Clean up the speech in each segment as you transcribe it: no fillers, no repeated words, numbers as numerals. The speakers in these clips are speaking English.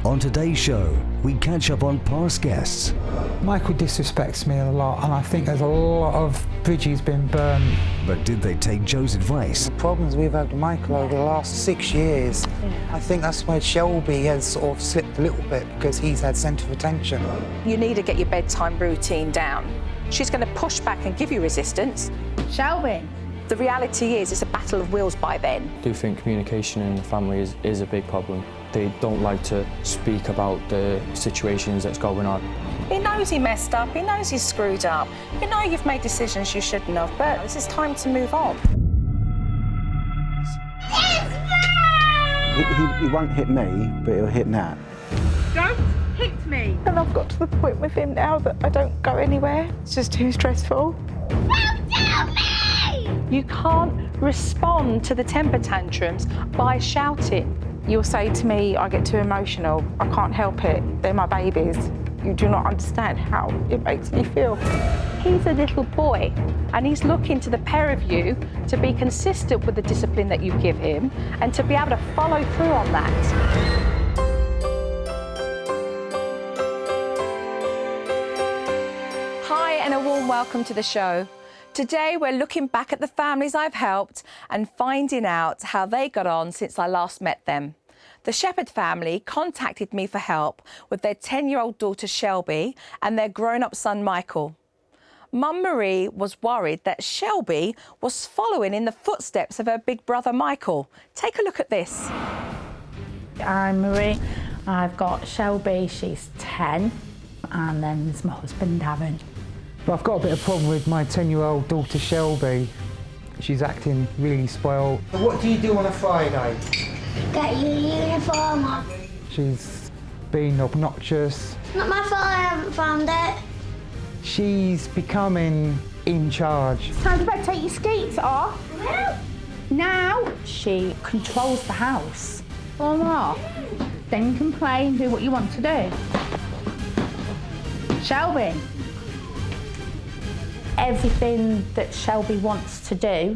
On today's show, we catch up on past guests. Michael disrespects me a lot, and I think there's a lot of bridges been burned. But did they take Joe's advice? The problems we've had with Michael over the last 6 years, I think that's where Shelby has sort of slipped a little bit because he's had centre of attention. You need to get your bedtime routine down. She's going to push back and give you resistance. Shelby. The reality is it's a battle of wills by then. I do think communication in the family is a big problem. They don't like to speak about the situations that's going on. He knows he messed up, he knows he's screwed up. You know you've made decisions you shouldn't have, but this is time to move on. He won't hit me, but he'll hit Nat. Don't hit me. And I've got to the point with him now that I don't go anywhere. It's just too stressful. Don't tell me! You can't respond to the temper tantrums by shouting. You'll say to me, I get too emotional. I can't help it. They're my babies. You do not understand how it makes me feel. He's a little boy and he's looking to the pair of you to be consistent with the discipline that you give him and to be able to follow through on that. Hi and a warm welcome to the show. Today we're looking back at the families I've helped and finding out how they got on since I last met them. The Shepherd family contacted me for help with their 10-year-old daughter Shelby and their grown-up son Michael. Mum Marie was worried that Shelby was following in the footsteps of her big brother Michael. Take a look at this. I'm Marie. I've got Shelby, she's 10, and then there's my husband, Darren. But I've got a bit of a problem with my 10-year-old daughter Shelby. She's acting really spoiled. What do you do on a Friday? Get your uniform on. She's being obnoxious. Not my fault I haven't found it. She's becoming in charge. It's time to bed, take your skates off. No. Now she controls the house. All off. Then you can play and do what you want to do. Shelby. Everything that Shelby wants to do,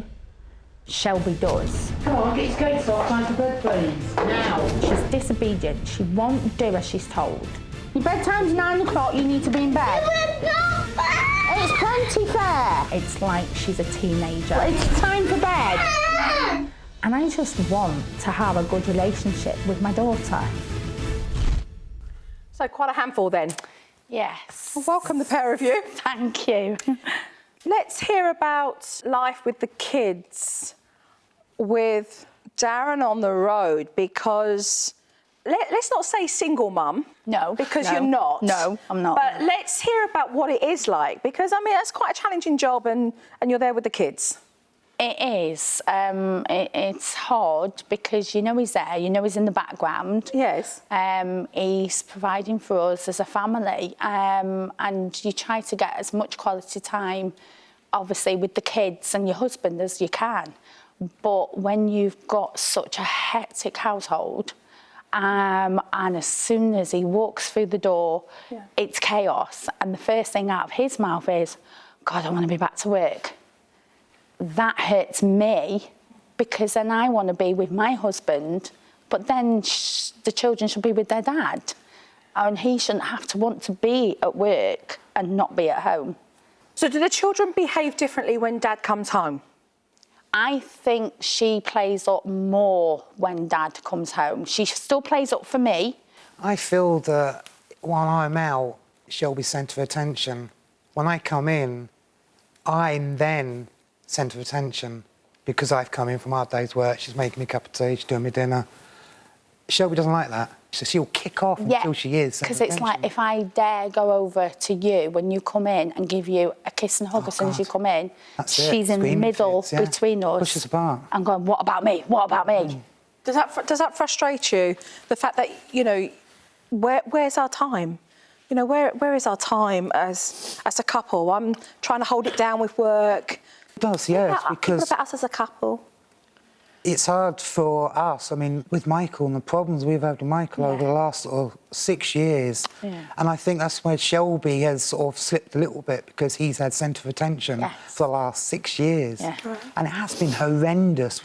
Shelby does. Come on, get your skates off, time for bed, please. Now, she's disobedient. She won't do as she's told. Your bedtime's 9 o'clock, you need to be in bed. It's not fair. It's plenty fair. It's like she's a teenager. It's time for bed. And I just want to have a good relationship with my daughter. So quite a handful then. Yes. Well, welcome the pair of you. Thank you. Let's hear about life with the kids, with Darren on the road, because let's not say single mum. No. Because no, you're not. No, I'm not. But let's hear about what it is like, because, I mean, that's quite a challenging job and you're there with the kids. It is. It's hard because you know he's there, you know he's in the background. Yes. He's providing for us as a family, and you try to get as much quality time, obviously, with the kids and your husband as you can. But when you've got such a hectic household, and as soon as he walks through the door, it's chaos. And the first thing out of his mouth is, God, I want to be back to work. That hurts me because then I want to be with my husband, but then the children should be with their dad. And he shouldn't have to want to be at work and not be at home. So do the children behave differently when Dad comes home? I think she plays up more when Dad comes home. She still plays up for me. I feel that while I'm out, Shelby's centre of attention. When I come in, I'm then centre of attention because I've come in from hard day's work. She's making me a cup of tea, she's doing me dinner. Shelby doesn't like that, so she'll kick off until she is. Because it's like if I dare go over to you when you come in and give you a kiss and hug as soon as you come in, she's in the middle between us. Push us apart. And going, what about me? What about me? Does that frustrate you? The fact that, you know, where's our time? You know, where is our time as a couple? I'm trying to hold it down with work. It does, yes, because... What about us as a couple? It's hard for us. I mean, with Michael and the problems we've had with Michael over the last 6 years, and I think that's where Shelby has sort of slipped a little bit because he's had centre of attention for the last 6 years. And it has been horrendous.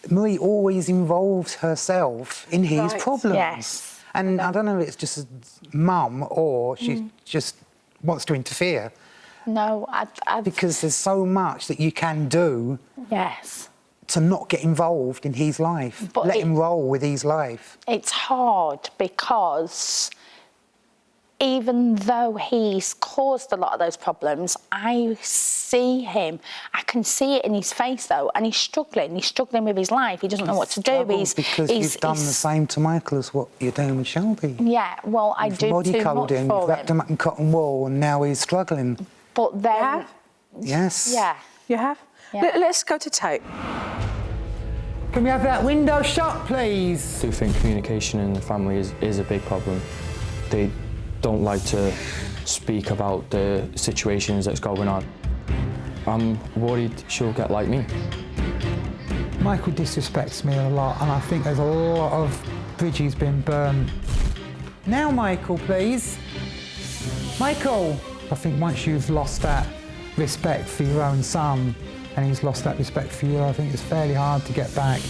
Marie always involves herself in his problems. Yes. And I don't know if it's just a mum or she just wants to interfere. No, Because there's so much that you can do Yes. to not get involved in his life. But Let him roll with his life. It's hard because even though he's caused a lot of those problems, I see him. I can see it in his face, though, and he's struggling. He's struggling with his life. He doesn't know what to do. Because you've done the same to Michael as what you're doing with Shelby. Yeah, well, I do body too much coloured him, for wrapped him. him up in cotton wool, and now he's struggling. But then... Yes. Yeah. You have? Yeah. Let's go to tape. Can we have that window shut, please? I do think communication in the family is a big problem. They don't like to speak about the situations that's going on. I'm worried she'll get like me. Michael disrespects me a lot, and I think there's a lot of bridges being burnt. Now, Michael, please. Michael! I think once you've lost that respect for your own son, and he's lost that respect for you, I think it's fairly hard to get back.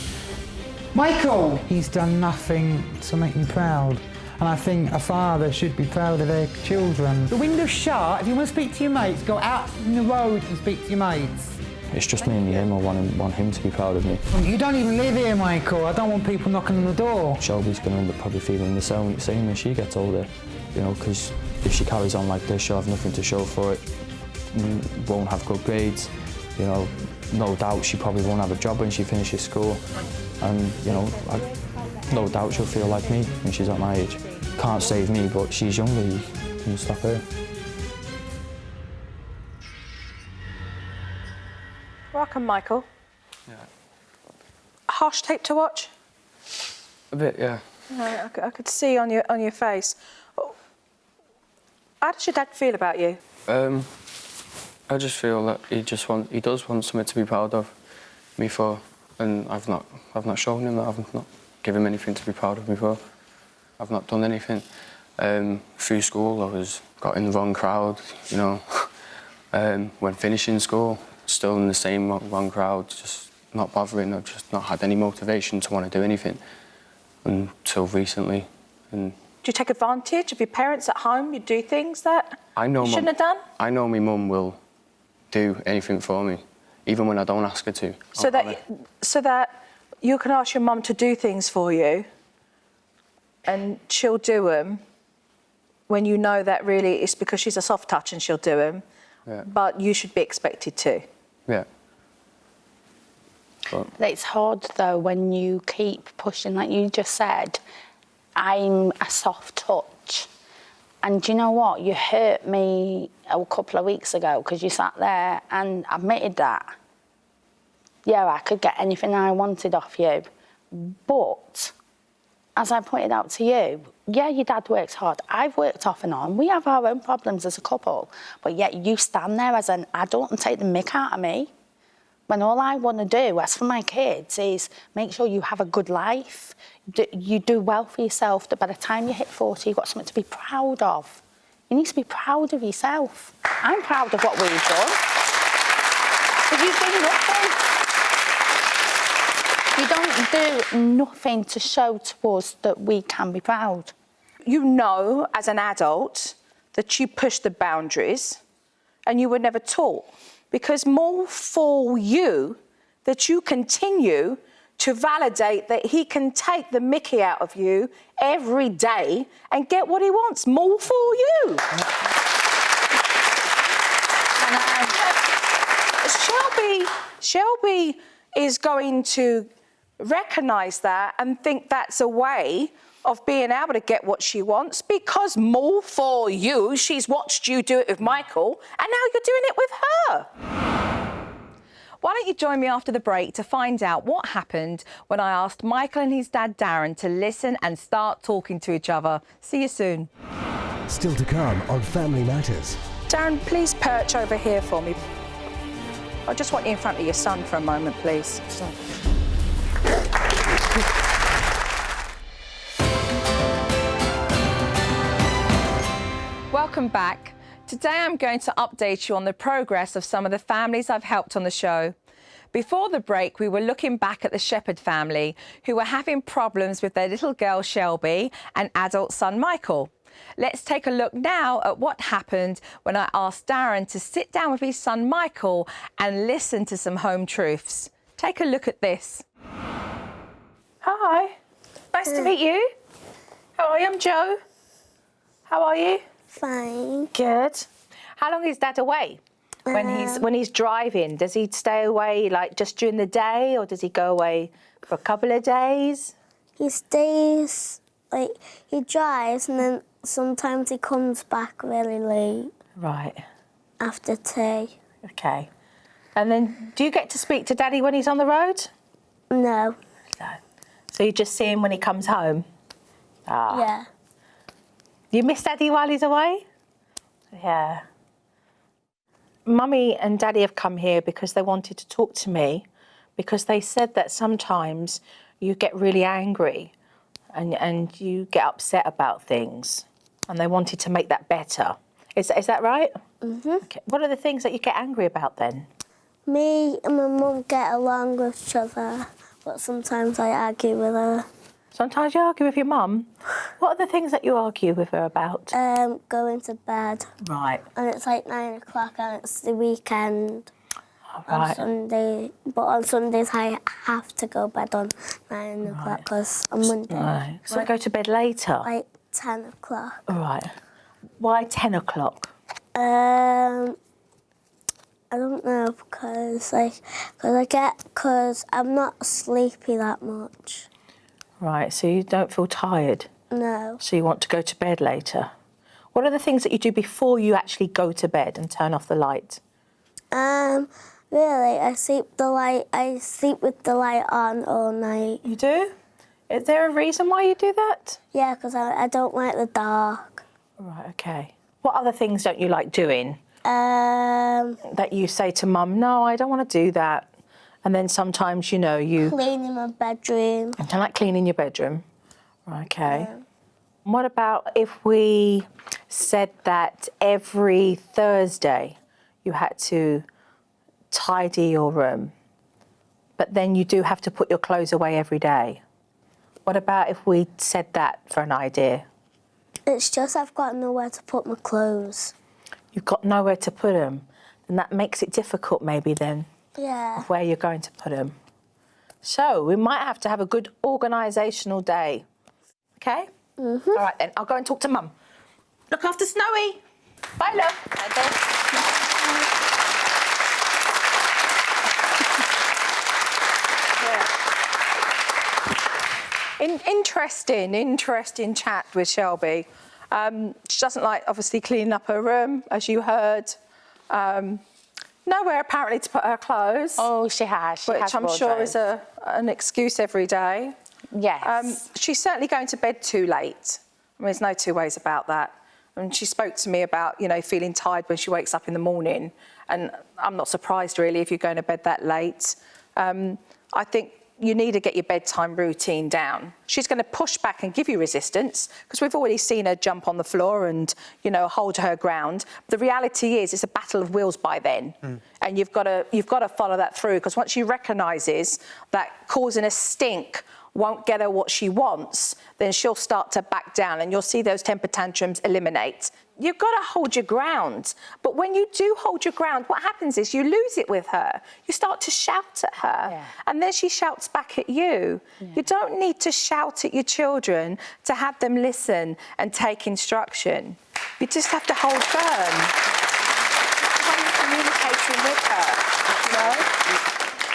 Michael! He's done nothing to make me proud, and I think a father should be proud of their children. The window's shut. If you want to speak to your mates, go out in the road and speak to your mates. It's just mainly him. I want him to be proud of me. You don't even live here, Michael. I don't want people knocking on the door. Shelby's going to end up probably feeling the same when she gets older, you know, because if she carries on like this, she'll have nothing to show for it, won't have good grades, you know, no doubt she probably won't have a job when she finishes school, and, you know, no doubt she'll feel like me when she's at my age. Can't save me, but she's younger, you can stop her. Welcome, Michael. Yeah. Harsh tape to watch? A bit, yeah. I could see on your face. How does your dad feel about you? I just feel that he does want something to be proud of me for, and I've not shown him that. I've not given him anything to be proud of me for. I've not done anything. Through school, I got in the wrong crowd, you know. When finishing school, still in the same wrong crowd, just not bothering. I've just not had any motivation to want to do anything until recently. And do you take advantage of your parents at home? You do things that you shouldn't have done? I know my mum will do anything for me, even when I don't ask her to. So that you can ask your mum to do things for you and she'll do them when you know that really it's because she's a soft touch and she'll do them, but you should be expected to. Yeah. It's hard, though, when you keep pushing, like you just said, I'm a soft touch. And do you know what? You hurt me a couple of weeks ago because you sat there and admitted that. Yeah, I could get anything I wanted off you. But, as I pointed out to you, yeah, your dad works hard. I've worked off and on. We have our own problems as a couple. But yet you stand there as an adult and take the mick out of me. When all I want to do, as for my kids, is make sure you have a good life, you do well for yourself, that by the time you hit 40, you've got something to be proud of. You need to be proud of yourself. I'm proud of what we've done. But you do nothing. You don't do nothing to show to us that we can be proud. You know, as an adult, that you push the boundaries and you were never taught. Because more for you that you continue to validate that he can take the mickey out of you every day and get what he wants. More for you. Shelby is going to recognise that and think that's a way of being able to get what she wants, because more for you, she's watched you do it with Michael, and now you're doing it with her. Why don't you join me after the break to find out what happened when I asked Michael and his dad Darren to listen and start talking to each other. See you soon. Still to come on Family Matters. Darren, please perch over here for me. I just want you in front of your son for a moment, please. Welcome back. Today I'm going to update you on the progress of some of the families I've helped on the show. Before the break, we were looking back at the Shepherd family who were having problems with their little girl Shelby and adult son Michael. Let's take a look now at what happened when I asked Darren to sit down with his son Michael and listen to some home truths. Take a look at this. Hi, nice to meet you. How are you? I'm Joe. How are you? Fine. Good. How long is Dad away? When he's driving, does he stay away like just during the day, or does he go away for a couple of days? He stays, like, he drives and then sometimes he comes back really late. Right. After tea. Okay. And then do you get to speak to Daddy when he's on the road? No. No. So you just see him when he comes home? Ah. Yeah. You miss Daddy while he's away? Yeah. Mummy and Daddy have come here because they wanted to talk to me, because they said that sometimes you get really angry and you get upset about things, and they wanted to make that better. Is that right? Mhm. Okay. What are the things that you get angry about then? Me and my mum get along with each other, but sometimes I argue with her. Sometimes you argue with your mum. What are the things that you argue with her about? Going to bed. Right. And it's like 9 o'clock and it's the weekend. Right. On Sunday, but on Sundays I have to go bed on 9 o'clock because on Monday. Right. So I go to bed later? Like 10 o'clock. Right. Why 10 o'clock? I don't know, because I'm not sleepy that much. Right, so you don't feel tired? No. So you want to go to bed later? What are the things that you do before you actually go to bed and turn off the light? Really, I sleep with the light on all night. You do? Is there a reason why you do that? Yeah, because I don't like the dark. Right, okay. What other things don't you like doing? That you say to Mum, no, I don't want to do that. And then sometimes, you... Cleaning my bedroom. I don't like cleaning your bedroom. Right, okay. What about if we said that every Thursday you had to tidy your room, but then you do have to put your clothes away every day? What about if we said that for an idea? It's just I've got nowhere to put my clothes. You've got nowhere to put them, and that makes it difficult maybe then. Yeah. Of where you're going to put them. So we might have to have a good organisational day. Okay? Mm-hmm. All right then, I'll go and talk to Mum. Look after Snowy. Bye, love. Interesting chat with Shelby. She doesn't like, obviously, cleaning up her room, as you heard. Nowhere, apparently, to put her clothes. Oh, she has. Which I'm sure is an excuse every day. Yes. She's certainly going to bed too late. I mean, there's no two ways about that. And she spoke to me about, feeling tired when she wakes up in the morning. And I'm not surprised, really, if you're going to bed that late. I think you need to get your bedtime routine down. She's going to push back and give you resistance, because we've already seen her jump on the floor and, hold her ground. The reality is it's a battle of wills by then. And you've got to follow that through, because once she recognises that causing a stink won't get her what she wants, then she'll start to back down and you'll see those temper tantrums eliminate. You've got to hold your ground. But when you do hold your ground, what happens is you lose it with her. You start to shout at her, and then she shouts back at you. You don't need to shout at your children to have them listen and take instruction. You just have to hold firm. When you're communicating with her,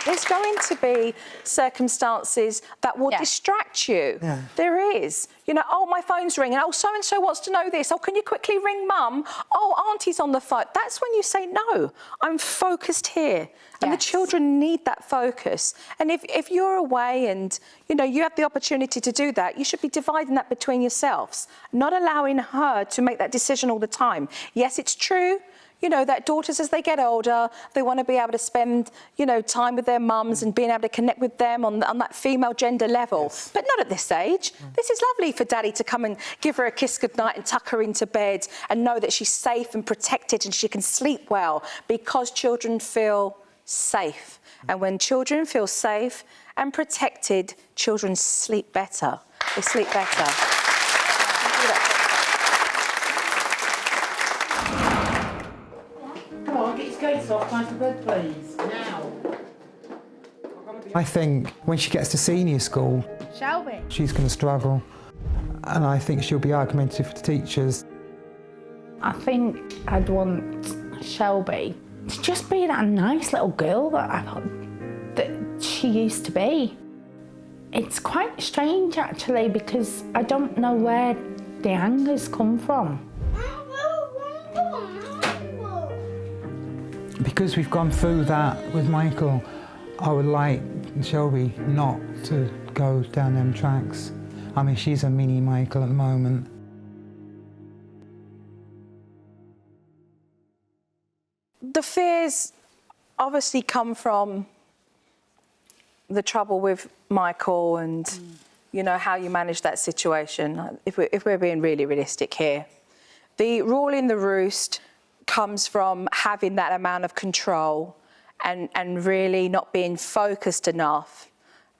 There's going to be circumstances that will distract you. Yeah. There is. Oh, my phone's ringing. Oh, so-and-so wants to know this. Oh, can you quickly ring Mum? Oh, Auntie's on the phone. That's when you say, no, I'm focused here. And the children need that focus. And if you're away and, you have the opportunity to do that, you should be dividing that between yourselves, not allowing her to make that decision all the time. Yes, it's true. That daughters, as they get older, they want to be able to spend, time with their mums and being able to connect with them on that female gender level. But not at this age. This is lovely for Daddy to come and give her a kiss goodnight and tuck her into bed and know that she's safe and protected and she can sleep well, because children feel safe. And when children feel safe and protected, children sleep better. They sleep better. Come on, get your skates off, time for bed, please. Now. I think when she gets to senior school, Shelby. she's going to struggle. And I think she'll be argumentative with the teachers. I think I'd want Shelby to just be that nice little girl that I thought that she used to be. It's quite strange actually, because I don't know where the anger's come from. Because we've gone through that with Michael, I would like Shelby not to go down them tracks. I mean, she's a mini Michael at the moment. The fears obviously come from the trouble with Michael and, you know, how you manage that situation, if we're being really realistic here. The rule in the roost comes from having that amount of control and really not being focused enough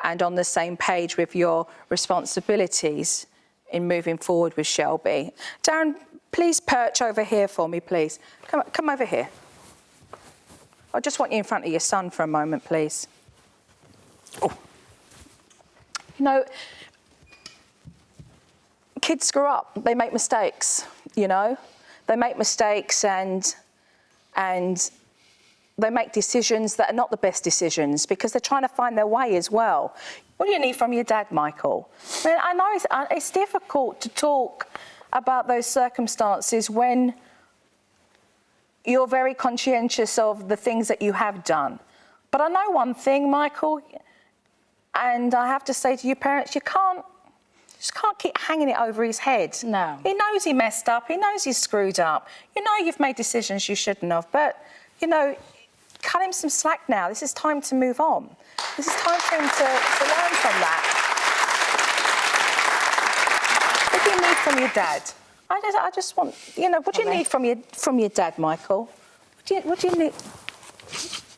and on the same page with your responsibilities in moving forward with Shelby. Darren, please perch over here for me, please. Come over here. I just want you in front of your son for a moment, please. Oh. You know, kids grow up, they make mistakes, you know? They make mistakes and they make decisions that are not the best decisions because they're trying to find their way as well. What do you need from your dad, Michael? I mean, I know it's difficult to talk about those circumstances when you're very conscientious of the things that you have done. But I know one thing, Michael, and I have to say to your parents, you just can't keep hanging it over his head. No. He knows he messed up, he knows he's screwed up. You know you've made decisions you shouldn't have, but, you know, cut him some slack now. This is time to move on. This is time for him to learn from that. What do you need from your dad? I just want, you know, what do you need from your dad, Michael? What do you need?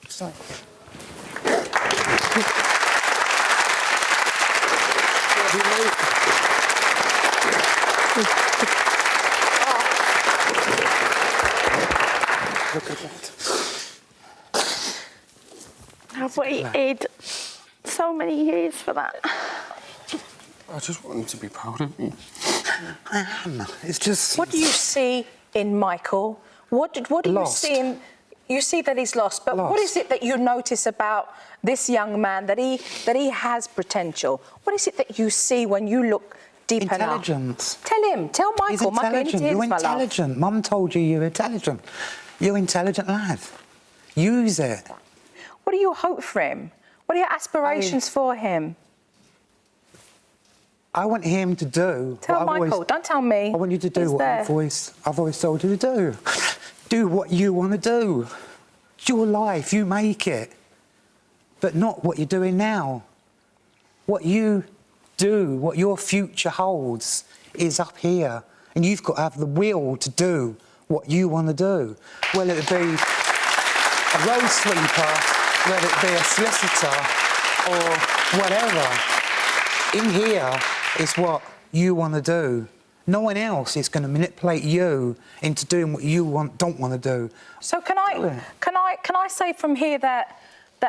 Sorry. Look at that. I've waited so many years for that. I just want him to be proud of me. I am. It's just... What do you see in Michael? What do you see in... You see that he's lost, but what is it that you notice about this young man that he has potential? What is it that you see when you look deep enough? Intelligence. Tell him. Tell Michael. He's intelligent. You're intelligent. Mum told you you're intelligent. You're an intelligent lad. Use it. What do you hope for him? What are your aspirations for him? I want him to do... Tell Michael, don't tell me. I want you to do what I've always told you to do. Do what you want to do. It's your life, you make it. But not what you're doing now. What you do, what your future holds, is up here. And you've got to have the will to do what you want to do. Whether it be a road sweeper, whether it be a solicitor, or whatever. In here is what you want to do. No one else is going to manipulate you into doing what you don't want to do. So can I say from here that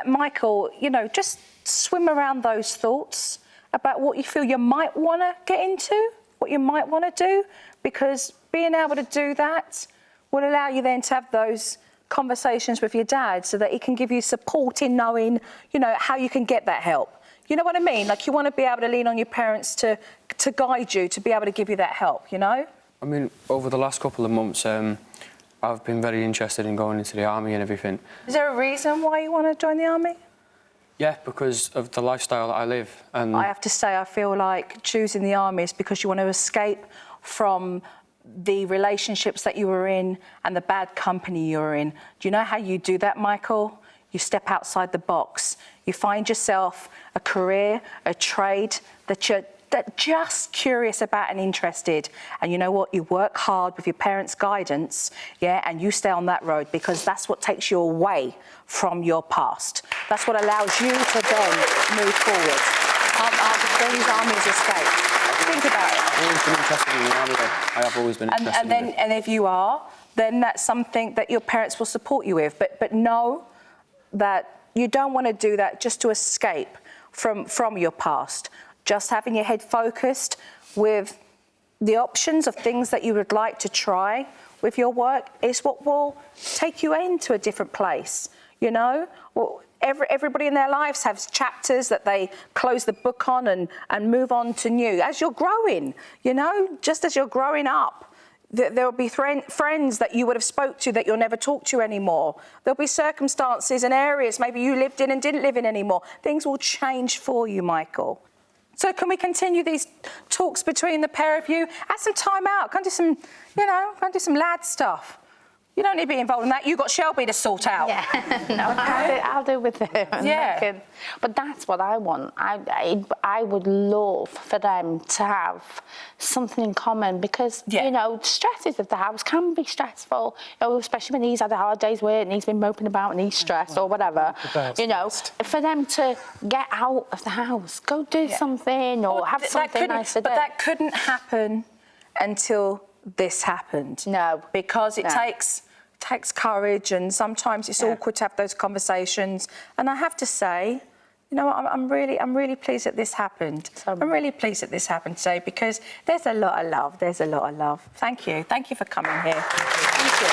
Michael, you know, just swim around those thoughts about what you feel you might want to get into, what you might want to do, because being able to do that will allow you then to have those conversations with your dad so that he can give you support in knowing, you know, how you can get that help. You know what I mean? Like, you want to be able to lean on your parents to guide you, to be able to give you that help, you know? I mean, over the last couple of months, I've been very interested in going into the army and everything. Is there a reason why you want to join the army? Yeah, because of the lifestyle that I live. And I have to say, I feel like choosing the army is because you want to escape from the relationships that you were in and the bad company you were in. Do you know how you do that, Michael? You step outside the box. You find yourself a career, a trade that just curious about and interested. And you know what? You work hard with your parents' guidance, yeah, and you stay on that road because that's what takes you away from your past. That's what allows you to then move forward. These armies escape. Think about it. I've always been interested in the army, though. I have always been interested in it. And if you are, then that's something that your parents will support you with. But know that you don't want to do that just to escape from your past. Just having your head focused with the options of things that you would like to try with your work is what will take you into a different place, you know? Well, everybody in their lives has chapters that they close the book on and move on to new. As you're growing, you know, just as you're growing up, there'll be friends that you would have spoke to that you'll never talk to anymore. There'll be circumstances and areas maybe you lived in and didn't live in anymore. Things will change for you, Michael. So can we continue these talks between the pair of you? Have some time out. Go and do some, you know, go and do some lad stuff. You don't need to be involved in that. You've got Shelby to sort out. Yeah, no, okay. I'll do with them. Yeah. But that's what I want. I would love for them to have something in common because, you know, stresses of the house can be stressful, you know, especially when he's had the holidays where and he's been moping about and he's stressed or whatever. You know, for them to get out of the house, go do something or have something nice to do. But that couldn't happen until this happened. No. Because it takes courage and sometimes it's awkward to have those conversations. And I have to say, you know, I'm really pleased that this happened. I'm really pleased that this happened today because there's a lot of love. There's a lot of love. Thank you. Thank you for coming here. Thank you.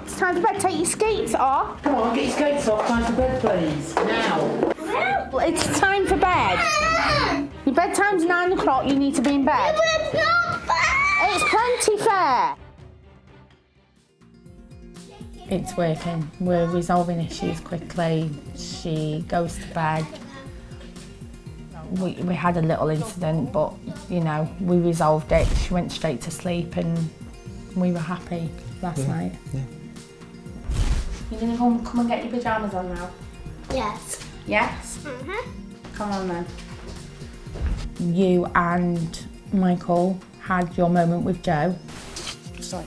It's time for bed. Take your skates off. Come on, get your skates off. Time for bed, please. Now. It's time for bed. Your bedtime's 9 o'clock. You need to be in bed. But it's not fair! It's plenty fair. It's working. We're resolving issues quickly. She goes to bed. We had a little incident, but, you know, we resolved it. She went straight to sleep and we were happy last night. Yeah. You're going to go and come and get your pyjamas on now? Yes. Yes? Mm-hmm. Come on then. You and Michael had your moment with Joe. Sorry.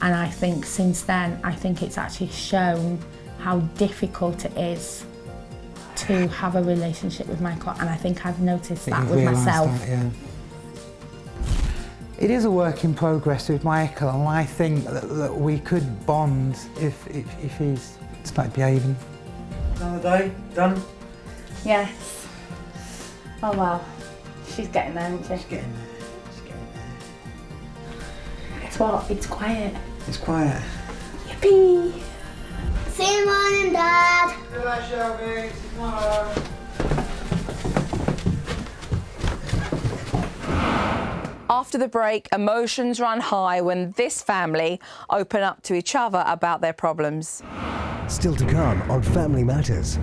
And I think since then, I think it's actually shown how difficult it is to have a relationship with Michael. And I think I've noticed that with myself. That, yeah. It is a work in progress with Michael, and I think that we could bond if he's started behaving. Another day, done? Yes. Oh well, she's getting there, isn't she? She's getting there. She's getting there. It's what? It's quiet. It's quiet. Yippee! See you morning, Dad. Good night, Shelby. See you tomorrow. After the break, emotions run high when this family open up to each other about their problems. Still to come on Family Matters.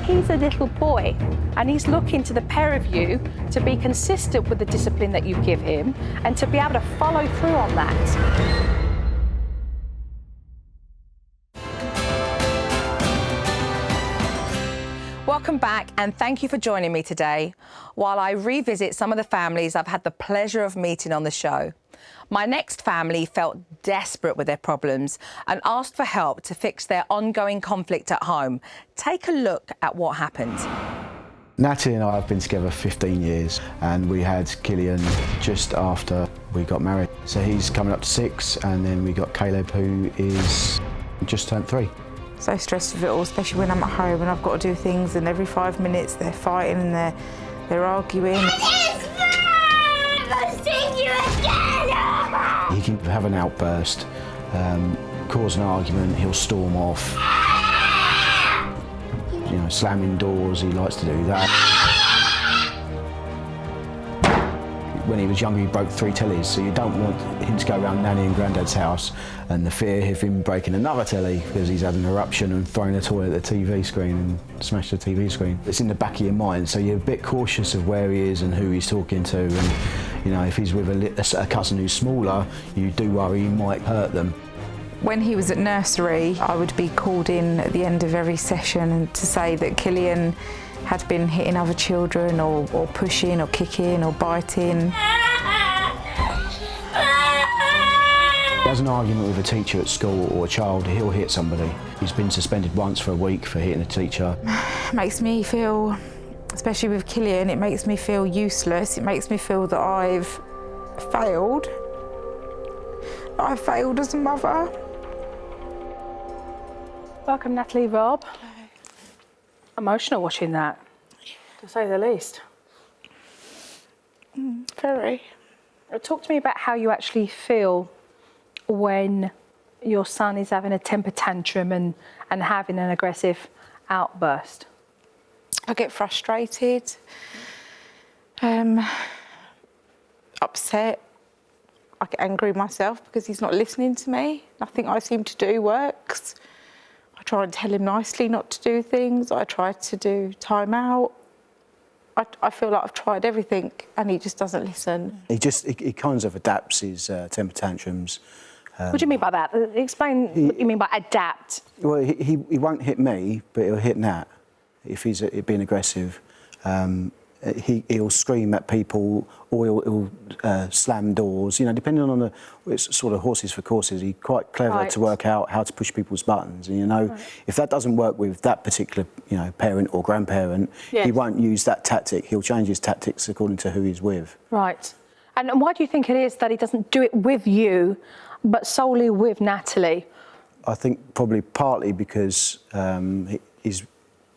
He's a little boy and he's looking to the pair of you to be consistent with the discipline that you give him and to be able to follow through on that. Welcome back and thank you for joining me today while I revisit some of the families I've had the pleasure of meeting on the show. My next family felt desperate with their problems and asked for help to fix their ongoing conflict at home. Take a look at what happened. Natalie and I have been together 15 years and we had Killian just after we got married. So he's coming up to 6 and then we got Caleb who is just turned 3. So stressed with it all, especially when I'm at home and I've got to do things and every 5 minutes they're fighting and they're arguing. He can have an outburst, cause an argument, he'll storm off. You know, slamming doors, he likes to do that. when he was younger, he broke 3 tellies, so you don't want him to go around Nanny and Grandad's house and the fear of him breaking another telly because he's had an eruption and thrown a toy at the TV screen and smashed the TV screen. It's in the back of your mind, so you're a bit cautious of where he is and who he's talking to, and you know, if he's with a cousin who's smaller, you do worry he might hurt them. When he was at nursery, I would be called in at the end of every session and to say that Killian had been hitting other children or pushing or kicking or biting. He has an argument with a teacher at school or a child, he'll hit somebody. He's been suspended once for a week for hitting a teacher. It makes me feel, especially with Killian, it makes me feel useless. It makes me feel that I've failed. That I've failed as a mother. Welcome, Natalie, Rob. Emotional watching that, to say the least. Very. Talk to me about how you actually feel when your son is having a temper tantrum and having an aggressive outburst. I get frustrated, upset. I get angry myself because he's not listening to me. Nothing I seem to do works. I try and tell him nicely not to do things. I try to do time out. I feel like I've tried everything and he just doesn't listen. He kind of adapts his temper tantrums. What do you mean by that? Explain what you mean by adapt. Well, he won't hit me, but he'll hit Nat if he's being aggressive. He'll scream at people, or he'll slam doors. You know, depending on it's sort of horses for courses. He's quite clever to work out how to push people's buttons. And you know, if that doesn't work with that particular parent or grandparent, he won't use that tactic. He'll change his tactics according to who he's with. Right. And why do you think it is that he doesn't do it with you, but solely with Natalie? I think probably partly because he's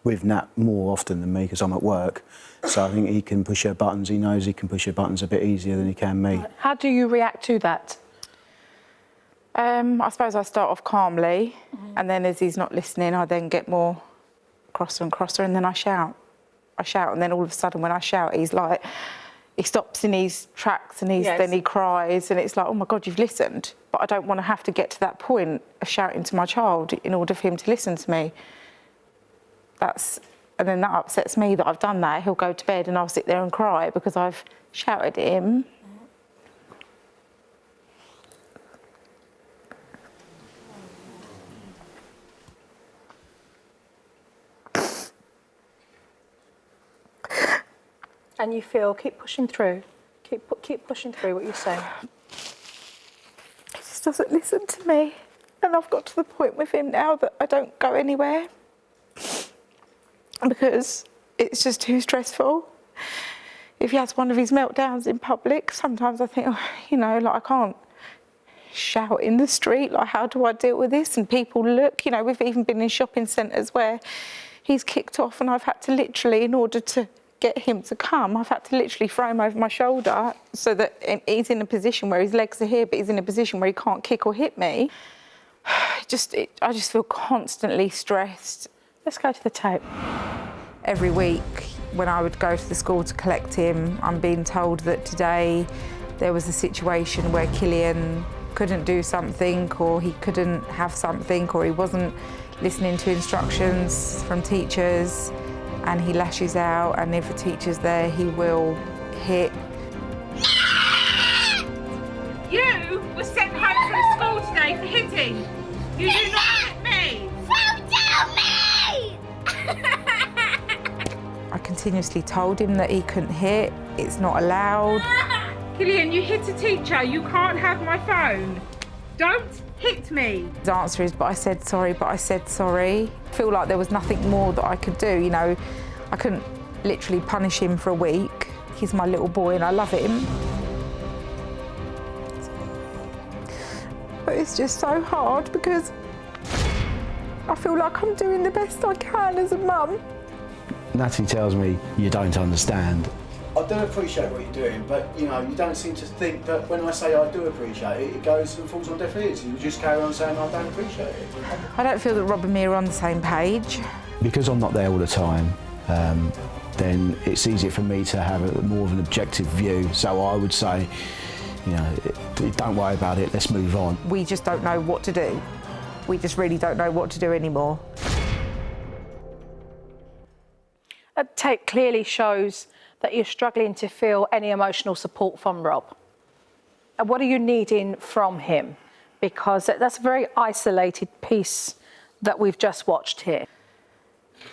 with Nat more often than me because I'm at work. So I think he can push her buttons. He knows he can push her buttons a bit easier than he can me. How do you react to that? I suppose I start off calmly, and then as he's not listening, I then get more crosser and crosser, and then I shout. And then all of a sudden when I shout, he's like, he stops in his tracks and then he cries, and it's like, oh my God, you've listened. But I don't want to have to get to that point of shouting to my child in order for him to listen to me. And then that upsets me that I've done that. He'll go to bed and I'll sit there and cry because I've shouted at him. And you feel, keep pushing through. Keep pushing through what you're saying. He just doesn't listen to me. And I've got to the point with him now that I don't go anywhere because it's just too stressful. If he has one of his meltdowns in public, sometimes I think, I can't shout in the street. Like, how do I deal with this? And people look, we've even been in shopping centres where he's kicked off and I've had to literally, in order to get him to come, I've had to literally throw him over my shoulder so that he's in a position where his legs are here, but he's in a position where he can't kick or hit me. I just feel constantly stressed. Let's go to the tape. Every week when I would go to the school to collect him, I'm being told that today there was a situation where Killian couldn't do something, or he couldn't have something, or he wasn't listening to instructions from teachers, and he lashes out, and if a teacher's there, he will hit. You were sent home from school today for hitting. You do not hit me. So tell me! I continuously told him that he couldn't hit. It's not allowed. Killian, you hit a teacher. You can't have my phone. Don't hit me. His answer is, but I said sorry, but I said sorry. I feel like there was nothing more that I could do, I couldn't literally punish him for a week. He's my little boy and I love him. But it's just so hard because I feel like I'm doing the best I can as a mum. Natty tells me, you don't understand. I do appreciate what you're doing, but you don't seem to think that when I say I do appreciate it, it goes and falls on deaf ears. You just carry on saying I don't appreciate it. I don't feel that Rob and me are on the same page. Because I'm not there all the time, then it's easier for me to have more of an objective view. So I would say, you know, don't worry about it, let's move on. We just don't know what to do. We just really don't know what to do anymore. That tape clearly shows that you're struggling to feel any emotional support from Rob. And what are you needing from him? Because that's a very isolated piece that we've just watched here.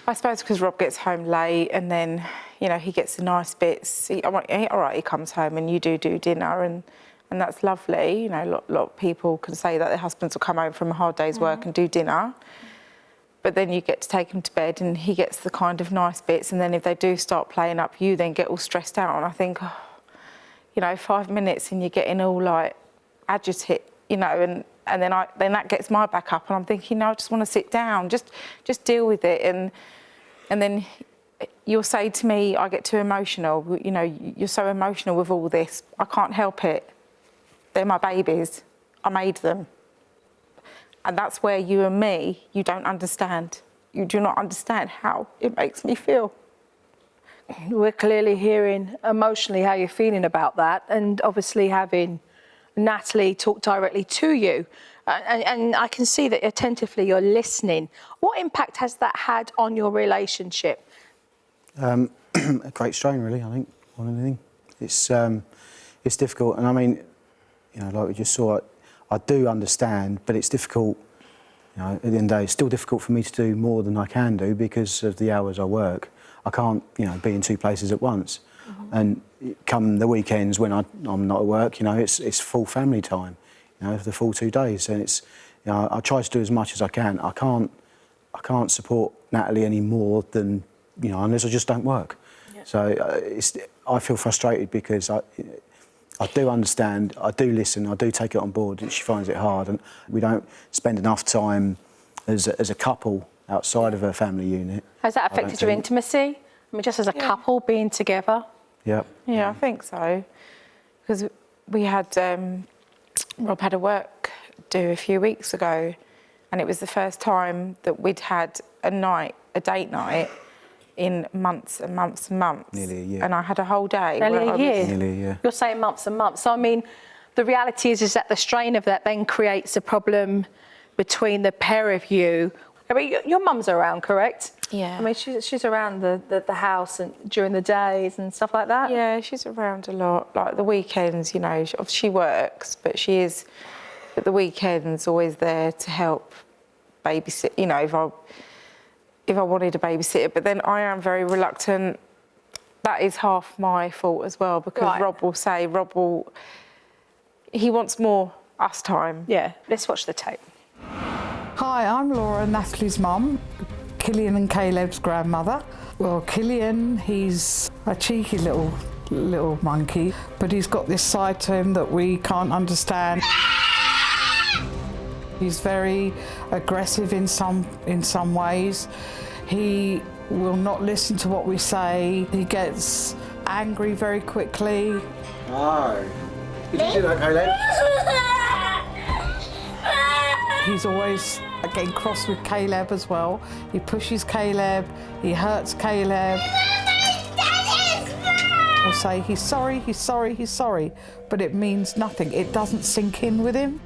I suppose because Rob gets home late and then, you know, he gets the nice bits. All right, he comes home and you do dinner and that's lovely. You know, a lot of people can say that their husbands will come home from a hard day's work and do dinner. But then you get to take him to bed and he gets the kind of nice bits. And then if they do start playing up, you then get all stressed out. And I think, oh, you know, 5 minutes and you're getting all like agitated, you know, and then that gets my back up and I'm thinking, no, I just want to sit down, just deal with it. And then you'll say to me, I get too emotional. You know, you're so emotional with all this. I can't help it. They're my babies. I made them. And that's where you and me, you don't understand. You do not understand how it makes me feel. We're clearly hearing emotionally how you're feeling about that, and obviously having Natalie talk directly to you. And I can see that attentively you're listening. What impact has that had on your relationship? A great strain, really, I think, more than anything. It's difficult, and I mean, you know, like we just saw, I do understand, but it's difficult, you know, at the end of the day, it's still difficult for me to do more than I can do because of the hours I work. I can't, you know, be in two places at once. And come the weekends when I'm not at work, you know, it's full family time, you know, for the full 2 days. And it's, you know, I try to do as much as I can. I can't support Natalie any more than, you know, unless I just don't work. Yeah. So I feel frustrated because I do understand, I do listen, I do take it on board, and she finds it hard, and we don't spend enough time as a couple outside of a family unit. Has that affected your intimacy? I mean, just as a couple being together? Yeah. Yeah, I think so. Because we had, Rob had a work do a few weeks ago, and it was the first time that we'd had a date night in months and months and months. Nearly a year. And I had a whole day. Nearly a year? Nearly a year. You're saying months and months. So, I mean, the reality is that the strain of that then creates a problem between the pair of you. I mean, your mum's around, correct? Yeah. I mean, she's around the house and during the days and stuff like that? Yeah, she's around a lot. Like the weekends, you know, she works, but she is, at the weekends, always there to help babysit, you know, if I wanted a babysitter. But then I am very reluctant. That is half my fault as well, because Rob will say, he wants more us time. Yeah, let's watch the tape. Hi, I'm Laura, Natalie's mum, Killian and Caleb's grandmother. Well, Killian, he's a cheeky little monkey, but he's got this side to him that we can't understand. He's very aggressive in some ways. He will not listen to what we say. He gets angry very quickly. Oh, did you do that, Caleb? He's always getting cross with Caleb as well. He pushes Caleb, he hurts Caleb. He'll say, he's sorry, he's sorry, he's sorry, but it means nothing. It doesn't sink in with him.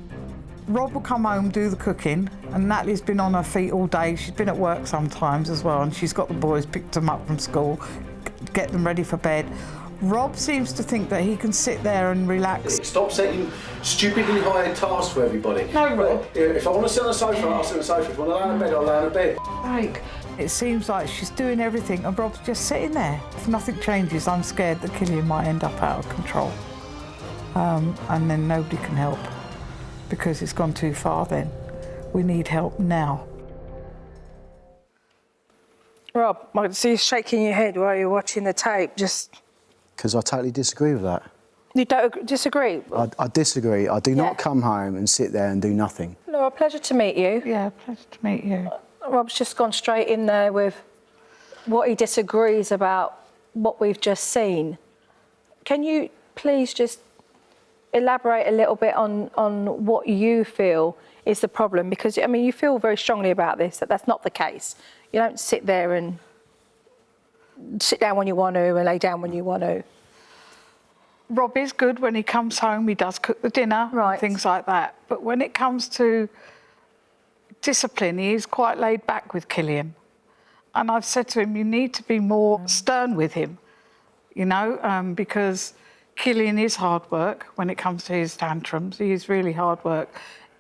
Rob will come home, do the cooking, and Natalie's been on her feet all day. She's been at work sometimes as well, and she's got the boys, picked them up from school, get them ready for bed. Rob seems to think that he can sit there and relax. Stop setting stupidly high tasks for everybody. No, Rob. If I want to sit on the sofa, I'll sit on the sofa. If I want to lay on the bed, I'll lay on the bed. Like, it seems like she's doing everything and Rob's just sitting there. If nothing changes, I'm scared that Killian might end up out of control. And then nobody can help because it's gone too far then. We need help now. Rob, I can see you shaking your head while you're watching the tape, just... Because I totally disagree with that. You don't disagree? I disagree. I do not come home and sit there and do nothing. Laura, pleasure to meet you. Yeah, pleasure to meet you. Rob's just gone straight in there with what he disagrees about what we've just seen. Can you please just elaborate a little bit on what you feel is the problem? Because, I mean, you feel very strongly about this, that that's not the case. You don't sit there and sit down when you want to and lay down when you want to? Rob is good when he comes home. He does cook the dinner, right, things like that. But when it comes to discipline, he is quite laid back with Killian. And I've said to him, you need to be more stern with him, you know, because Killian is hard work when it comes to his tantrums. He is really hard work.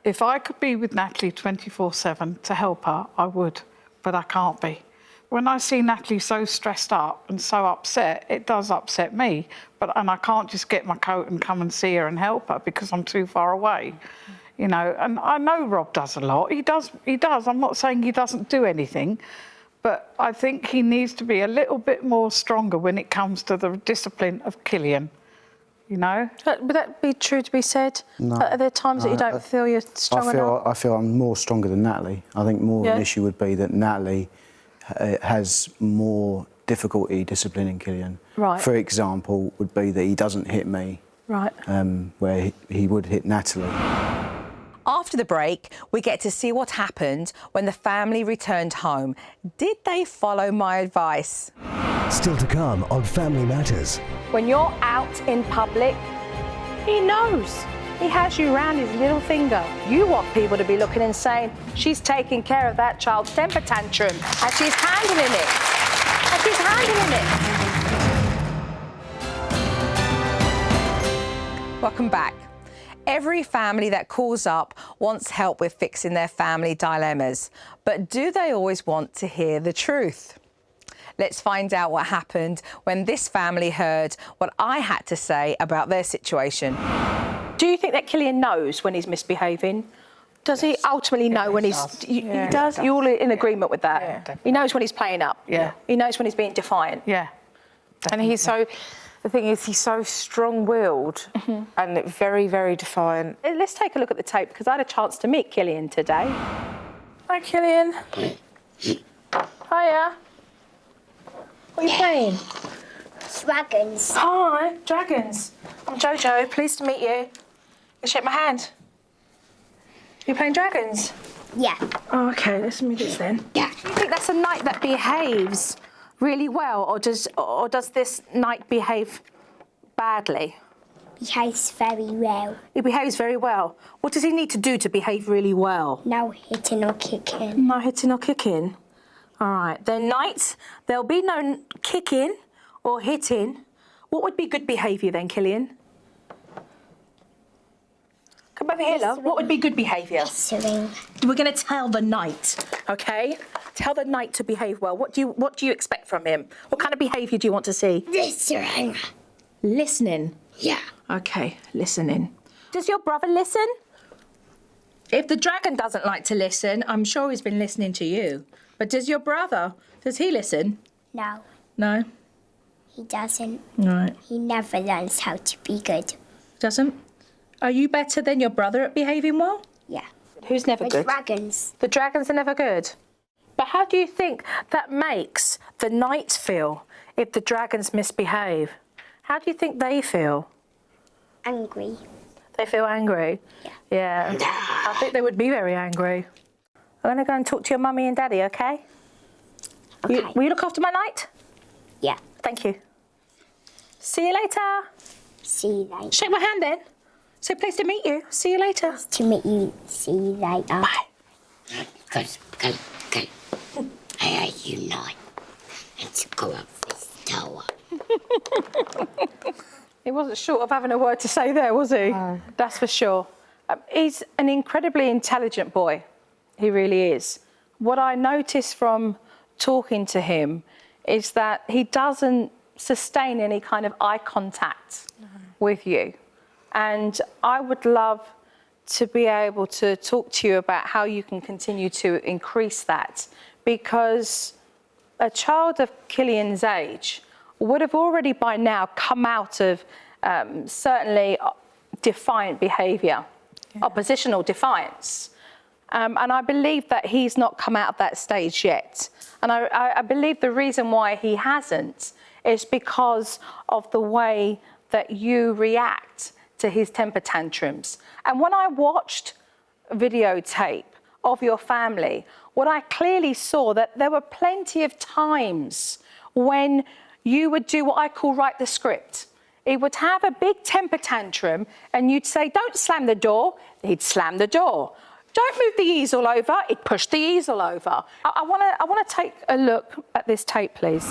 If I could be with Natalie 24/7 to help her, I would, but I can't be. When I see Natalie so stressed up and so upset, it does upset me. And I can't just get my coat and come and see her and help her because I'm too far away, you know. And I know Rob does a lot. He does. I'm not saying he doesn't do anything, but I think he needs to be a little bit more stronger when it comes to the discipline of Killian, you know. Would that be true to be said? No. Are there times that you don't feel you're strong enough? I feel I'm more stronger than Natalie. I think more of an issue would be that Natalie has more difficulty disciplining Killian. Right. For example, would be that he doesn't hit me. Right. Where he would hit Natalie. After the break, we get to see what happened when the family returned home. Did they follow my advice? Still to come on Family Matters. When you're out in public, he knows. He has you round his little finger. You want people to be looking and saying, she's taking care of that child's temper tantrum, and she's handling it. And she's handling it. Welcome back. Every family that calls up wants help with fixing their family dilemmas, but do they always want to hear the truth? Let's find out what happened when this family heard what I had to say about their situation. Do you think that Killian knows when he's misbehaving? Does he ultimately know when he's... He does? You're all in agreement with that? Yeah, definitely. He knows when he's playing up? Yeah. He knows when he's being defiant? Yeah. And he's so... The thing is, he's so strong-willed and very, very defiant. Let's take a look at the tape, because I had a chance to meet Killian today. Hi, Killian. Hiya. What are you playing? Dragons. Hi, dragons. I'm Jojo, pleased to meet you. You shake my hand. You playing dragons? Yeah. Oh, OK, let's move this then. Yeah. Do you think that's a knight that behaves really well, or does this knight behave badly? Behaves very well. He behaves very well. What does he need to do to behave really well? No hitting or kicking. No hitting or kicking. All right, then knights, there'll be no kicking or hitting. What would be good behaviour then, Killian? Come over here, love. What would be good behaviour? Whistling. We're going to tell the knight, OK? Tell the knight to behave well. What do you expect from him? What kind of behaviour do you want to see? Listening. Listening? Yeah. OK, listening. Does your brother listen? If the dragon doesn't like to listen, I'm sure he's been listening to you. But does your brother, does he listen? No. No? He doesn't. Right. He never learns how to be good. Doesn't? Are you better than your brother at behaving well? Yeah. Who's never The good? dragons. The dragons are never good. But how do you think that makes the knights feel if the dragons misbehave? How do you think they feel? Angry. They feel angry? Yeah. I think they would be very angry. I'm going to go and talk to your mummy and daddy, OK? Okay. Will you look after my knight? Yeah. Thank you. See you later. See you later. Shake my hand then. So pleased to meet you. See you later. Nice to meet you. See you later. Bye. Go. I owe you 9. Let's go up this tower. He wasn't short of having a word to say there, was he? No. That's for sure. He's an incredibly intelligent boy. He really is. What I notice from talking to him is that he doesn't sustain any kind of eye contact with you. And I would love to be able to talk to you about how you can continue to increase that, because a child of Killian's age would have already by now come out of certainly defiant behaviour, oppositional defiance. And I believe that he's not come out of that stage yet. And I believe the reason why he hasn't is because of the way that you react to his temper tantrums. And when I watched a videotape of your family, what I clearly saw that there were plenty of times when you would do what I call write the script. He would have a big temper tantrum and you'd say, don't slam the door. He'd slam the door. Don't move the easel over. He'd push the easel over. I want to take a look at this tape, please.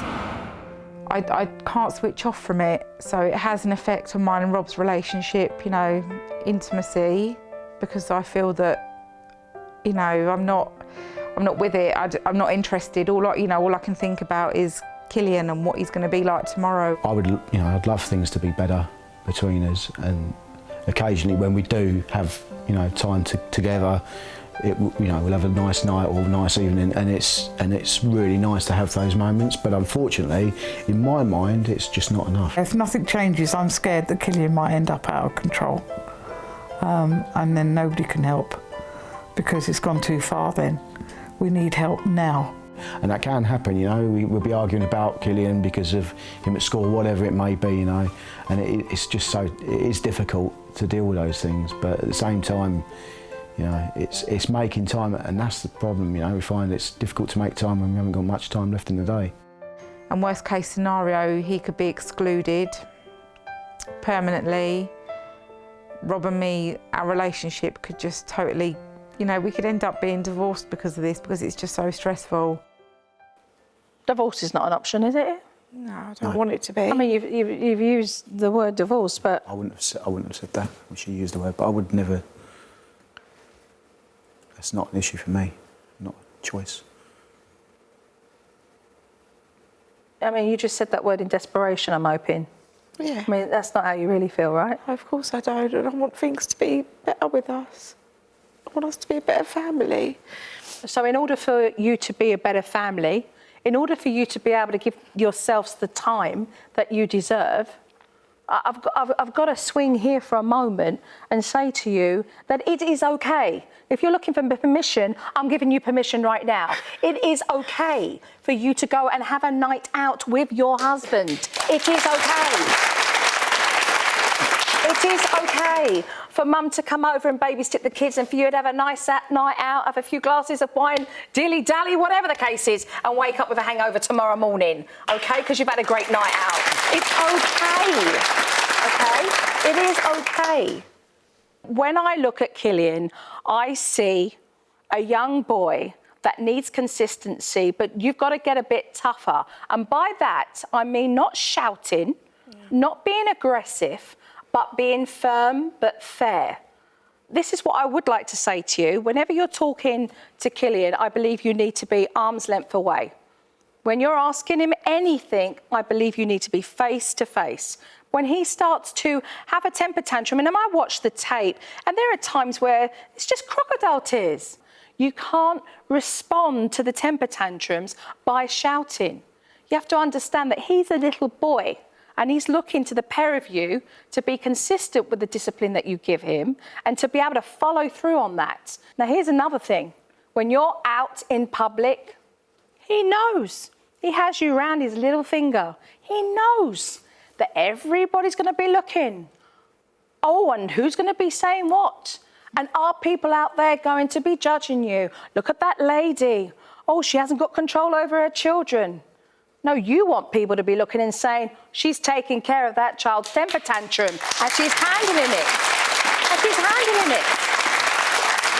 I can't switch off from it, so it has an effect on mine and Rob's relationship, you know, intimacy, because I feel that, you know, I'm not with it. I'm not interested. All I can think about is Killian and what he's going to be like tomorrow. I'd love things to be better between us, and occasionally when we do have, time together, we'll have a nice night or a nice evening, and it's really nice to have those moments. But unfortunately, in my mind, it's just not enough. If nothing changes, I'm scared that Killian might end up out of control, and then nobody can help because it's gone too far. Then we need help now. And that can happen, we'll be arguing about Killian because of him at school, whatever it may be, and it's just it is difficult to deal with those things, but at the same time, it's making time, and that's the problem, we find it's difficult to make time when we haven't got much time left in the day. And worst case scenario, he could be excluded permanently. Rob and me, our relationship could just totally, we could end up being divorced because of this, because it's just so stressful. Divorce is not an option, is it? No, I don't want it to be. I mean, you've used the word divorce, but I wouldn't have said that when she used the word, but I would never. That's not an issue for me, not a choice. I mean, you just said that word in desperation, I'm hoping. Yeah. I mean, that's not how you really feel, right? Of course I don't, and I want things to be better with us. I want us to be a better family. So in order for you to be a better family, in order for you to be able to give yourselves the time that you deserve, I've got to swing here for a moment and say to you that it is okay. If you're looking for permission, I'm giving you permission right now. It is okay for you to go and have a night out with your husband. It is okay. It is okay for mum to come over and babysit the kids and for you to have a nice night out, have a few glasses of wine, dilly-dally, whatever the case is, and wake up with a hangover tomorrow morning, okay? Because you've had a great night out. It's okay, okay? It is okay. When I look at Killian, I see a young boy that needs consistency, but you've got to get a bit tougher. And by that, I mean not shouting, not being aggressive, but being firm but fair. This is what I would like to say to you. Whenever you're talking to Killian, I believe you need to be arm's length away. When you're asking him anything, I believe you need to be face to face. When he starts to have a temper tantrum, and I watch the tape, and there are times where it's just crocodile tears. You can't respond to the temper tantrums by shouting. You have to understand that he's a little boy, and he's looking to the pair of you to be consistent with the discipline that you give him and to be able to follow through on that. Now, here's another thing. When you're out in public, he knows. He has you round his little finger. He knows that everybody's going to be looking. Oh, and who's going to be saying what? And are people out there going to be judging you? Look at that lady. Oh, she hasn't got control over her children. No, you want people to be looking and saying, she's taking care of that child's temper tantrum and she's handling it. And she's handling it.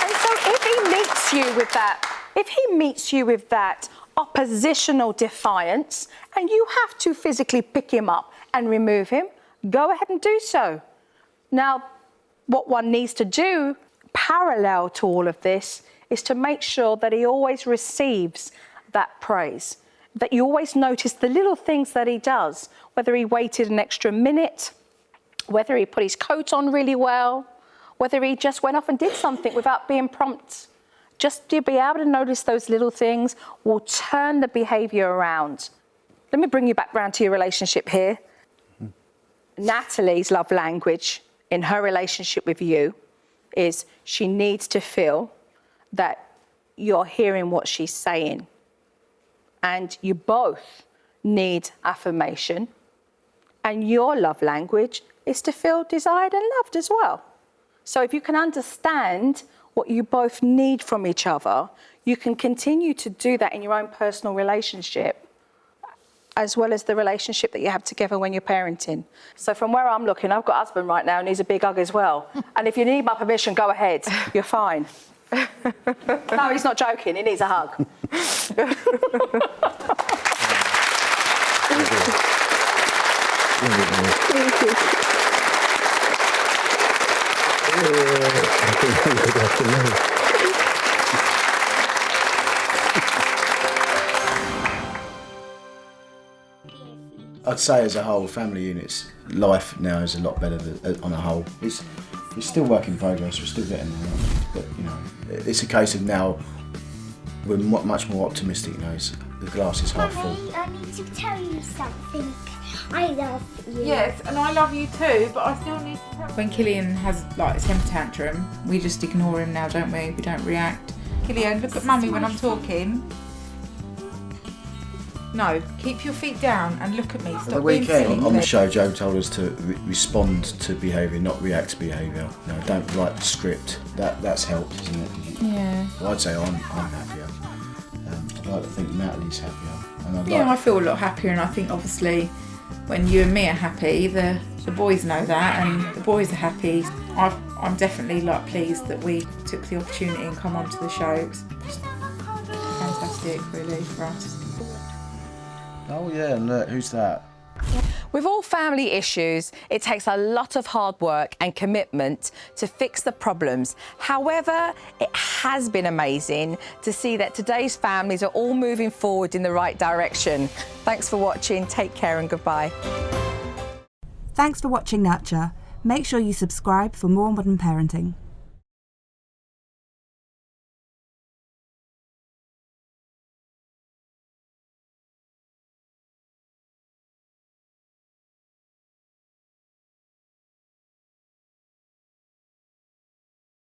And so if he meets you with that oppositional defiance and you have to physically pick him up and remove him, go ahead and do so. Now, what one needs to do parallel to all of this is to make sure that he always receives that praise. That you always notice the little things that he does, whether he waited an extra minute, whether he put his coat on really well, whether he just went off and did something without being prompt. Just to be able to notice those little things will turn the behaviour around. Let me bring you back round to your relationship here. Natalie's love language in her relationship with you is she needs to feel that you're hearing what she's saying. And you both need affirmation. And your love language is to feel desired and loved as well. So if you can understand what you both need from each other, you can continue to do that in your own personal relationship. as well as the relationship that you have together when you're parenting. So from where I'm looking, I've got a husband right now and he's a big hug as well. And if you need my permission, go ahead. You're fine. No, he's not joking. He needs a hug. I'd say as a whole, family units, life now is a lot better on a whole. It's still work in progress, we're still getting there, but you know, it's a case of now we're much more optimistic now. The glass is half full. I need to tell you something. I love you. Yes, and I love you too, but I still need to tell. When Killian has like a temper tantrum, we just ignore him now, don't we? We don't react. Killian, look at Mummy when I'm talking. No, keep your feet down and look at me. Stop the being silly, weekend on the please. show, Joe told us to respond to behaviour, not react to behaviour. You know, don't write the script. That's helped, isn't it? Yeah. Well, I'd say I'm happier. I'd like to think Natalie's happier. And I feel a lot happier, and I think obviously when you and me are happy, the boys know that, and the boys are happy. I'm definitely like pleased that we took the opportunity and come onto the show. It was just fantastic, really, for us. Oh yeah, and look, who's that? With all family issues, it takes a lot of hard work and commitment to fix the problems. However, it has been amazing to see that today's families are all moving forward in the right direction. Thanks for watching. Take care and goodbye. Thanks for watching Nurture. Make sure you subscribe for more modern parenting.